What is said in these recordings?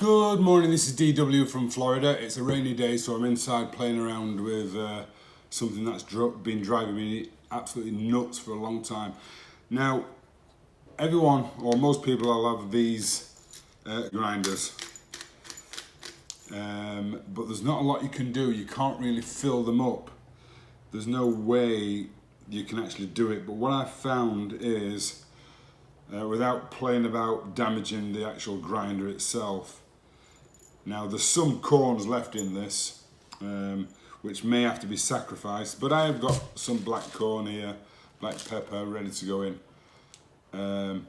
Good morning, this is DW from Florida. It's a rainy day, so I'm inside playing around with something that's been driving me absolutely nuts for a long time. Now, everyone, or most people, will have these grinders, but there's not a lot you can do. You can't really fill them up. There's no way you can actually do it, but what I found is, without playing about damaging the actual grinder itself. Now there's some corns left in this, which may have to be sacrificed, but I have got some black corn here, black pepper ready to go in. And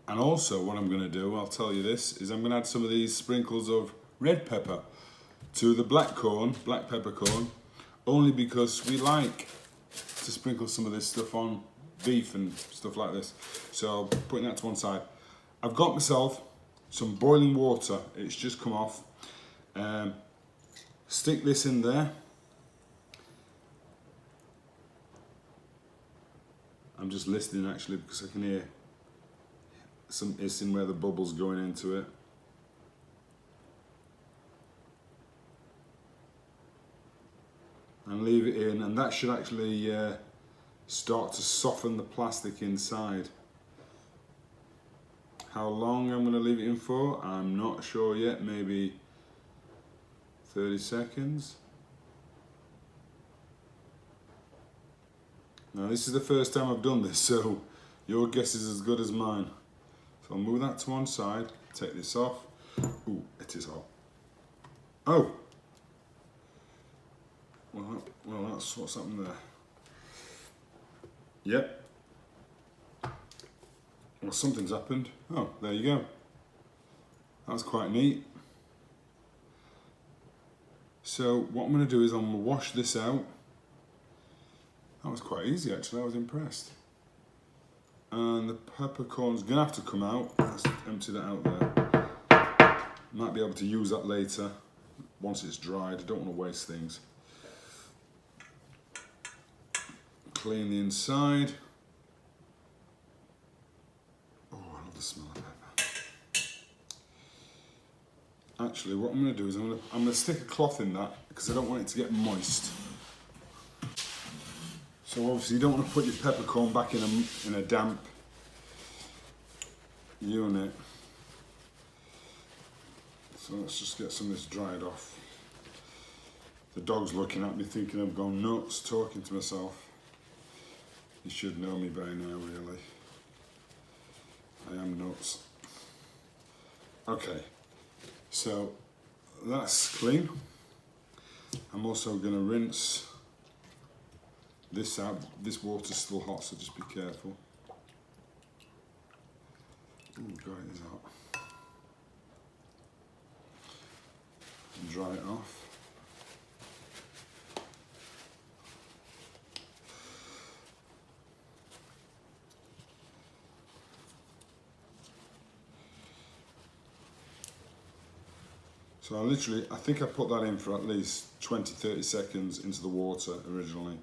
also what I'm going to do, I'll tell you this, is I'm going to add some of these sprinkles of red pepper to the black peppercorn, only because we like to sprinkle some of this stuff on beef and stuff like this. So putting that to one side. I've got myself some boiling water, it's just come off. Stick this in there. I'm just listening actually because I can hear some hissing where the bubble's going into it. And leave it in, and that should actually start to soften the plastic inside. How long I'm going to leave it in for, I'm not sure yet, maybe 30 seconds. Now this is the first time I've done this, so your guess is as good as mine. So I'll move that to one side, take this off. Ooh, it is hot. Oh! Well, that's what's happened there. Yep. Well, something's happened. Oh, there you go. That's quite neat. So what I'm going to do is I'm going to wash this out. That was quite easy actually, I was impressed. And the peppercorn's going to have to come out. Let's empty that out there. Might be able to use that later once it's dried. I don't want to waste things. Clean the inside. Smell of pepper. Actually, what I'm going to do is I'm going to stick a cloth in that because I don't want it to get moist. So obviously you don't want to put your peppercorn back in a damp unit. So let's just get some of this dried off. The dog's looking at me thinking I've gone nuts talking to myself. You should know me by now, really. I am nuts. Okay, so that's clean. I'm also going to rinse this out. This water's still hot, so just be careful. Oh God, it is hot. And dry it off. So I think I put that in for at least 20-30 seconds into the water originally.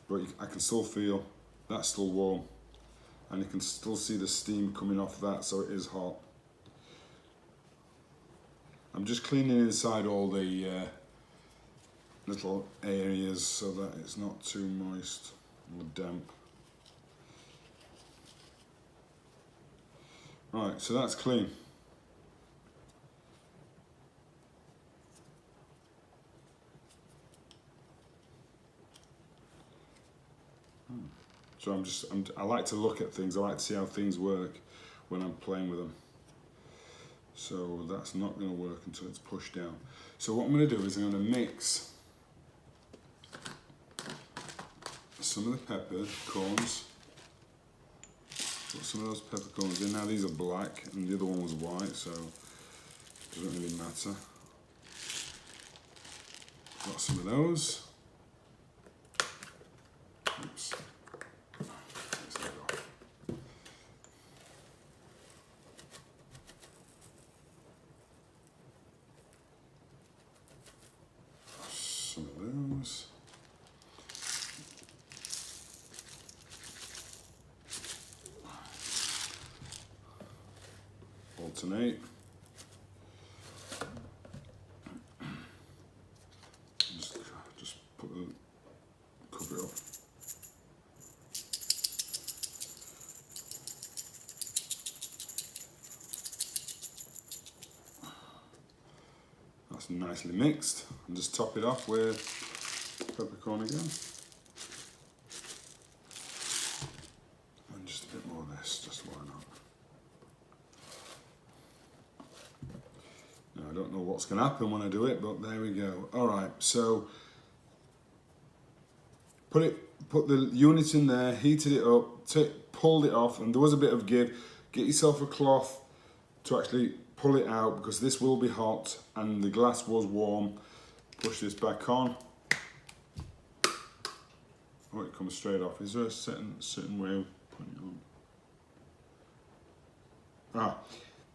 But I can still feel that's still warm. And you can still see the steam coming off that, so it is hot. I'm just cleaning inside all the little areas so that it's not too moist or damp. Right, so that's clean. So I like to look at things, I like to see how things work when I'm playing with them. So that's not going to work until it's pushed down. So what I'm going to do is I'm going to mix some of the peppercorns. Put some of those peppercorns in. Now these are black and the other one was white, so it doesn't really matter. Got some of those. Oops. Some of those. alternate. Just put the cover it up. That's nicely mixed, and just top it off with peppercorn again. And just a bit more of this, just why not. Now I don't know what's going to happen when I do it, but there we go. Alright, so put the unit in there, heated it up, pulled it off, and there was a bit of give. Get yourself a cloth to actually pull it out, because this will be hot and the glass was warm. Push this back on. Oh, it comes straight off. Is there a certain way of putting it on?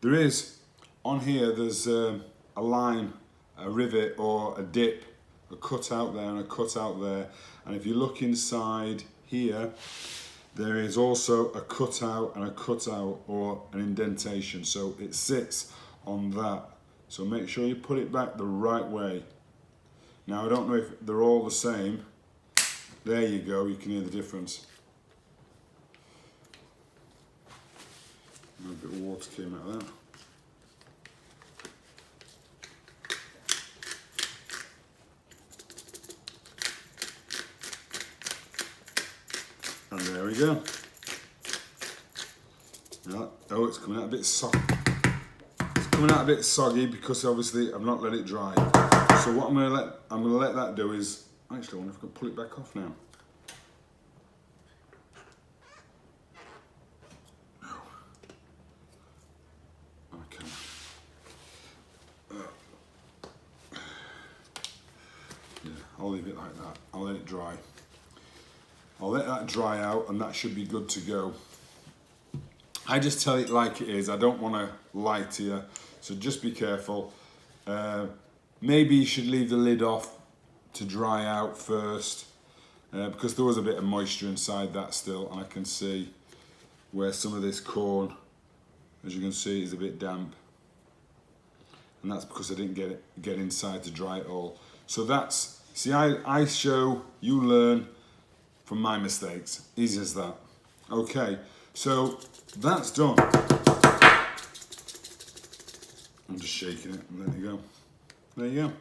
There is. On here there's a line, a rivet or a dip, a cut out there and a cut out there. And if you look inside here, there is also a cutout and a cutout or an indentation, so it sits on that. So make sure you put it back the right way. Now I don't know if they're all the same. There you go, you can hear the difference. A bit of water came out of that. And there we go. Oh, it's coming out a bit soft. It's coming out a bit soggy because obviously I've not let it dry. So what I'm gonna let that do is, actually I wonder if I can pull it back off now. No. Okay. Yeah, I'll leave it like that. I'll let it dry. I'll let that dry out and that should be good to go. I just tell it like it is. I don't want to lie to you, so just be careful. Maybe you should leave the lid off to dry out first, because there was a bit of moisture inside that still, and I can see where some of this corn, as you can see, is a bit damp, and that's because I didn't get inside to dry it all. So that's, see, I show, you learn from my mistakes. Easy as that. Okay, so that's done. I'm just shaking it and letting it go. There you go.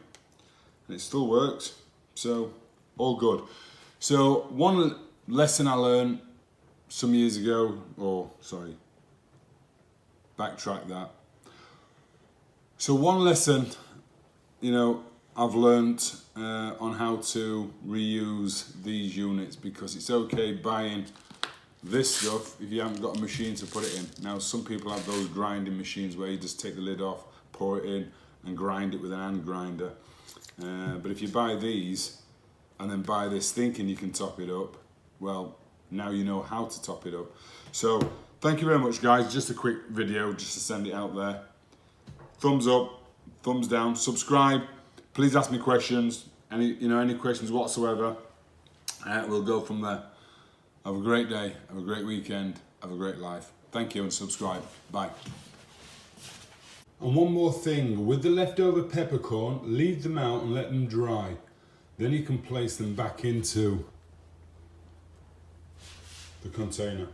And it still works, so all good. So one lesson I learned some years ago, or sorry, backtrack that. So one lesson, you know, I've learnt on how to reuse these units, because it's okay buying this stuff if you haven't got a machine to put it in. Now some people have those grinding machines where you just take the lid off, pour it in and grind it with an hand grinder. But if you buy these and then buy this thinking you can top it up, well, now you know how to top it up. So thank you very much guys, just a quick video just to send it out there. Thumbs up, thumbs down, subscribe. Please ask me questions, any questions whatsoever. We'll go from there. Have a great day, have a great weekend, have a great life. Thank you and subscribe. Bye. And one more thing, with the leftover peppercorn, leave them out and let them dry. Then you can place them back into the container.